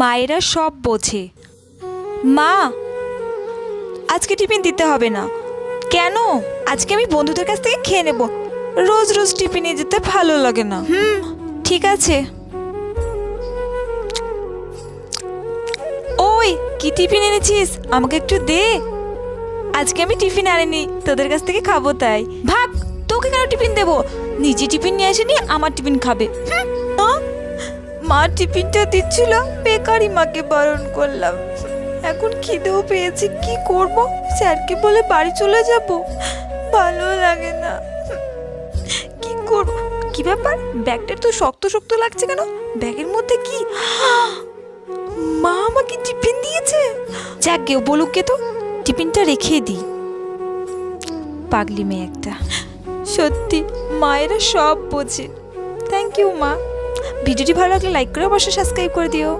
মায়েরা সব বোঝে। মা, আজকে টিফিন দিতে হবে না। কেন? আজকে আমি বন্ধুদের কাছ থেকে খেয়ে নেব। রোজ রোজ টিফিন নিয়ে যেতে ভালো লাগে না। ঠিক আছে। ওই, কি টিফিন এনেছিস? আমাকে একটু দে। আজকে আমি টিফিন আনিনি, তোদের কাছ থেকে খাবো তাই। ভাগ, তোকে কেন টিফিন দেবো? নিজে টিফিন নিয়ে আসেনি, আমার টিফিন খাবে। মা টিফিনটা দিচ্ছিল, বেকারি মাকে বারণ করলাম। এখন খিদেও পেয়েছে, কি করব? স্যারকে বলে বাড়ি চলে যাব, ভালো লাগে না। কি করব? কি ব্যাপার, ব্যাগটা তো শক্ত শক্ত লাগছে কেন? ব্যাগের মধ্যে কি? মা আমাকে টিফিন দিয়েছে। যাক গে, বলুক গে তো, টিফিনটা রেখে দিই। পাগলি মেয়ে একটা। সত্যি মায়েরা সব বোঝে। থ্যাংক ইউ মা। ভিডিওটি ভালো লাগলে লাইক করে অবশ্যই সাবস্ক্রাইব করে দিও।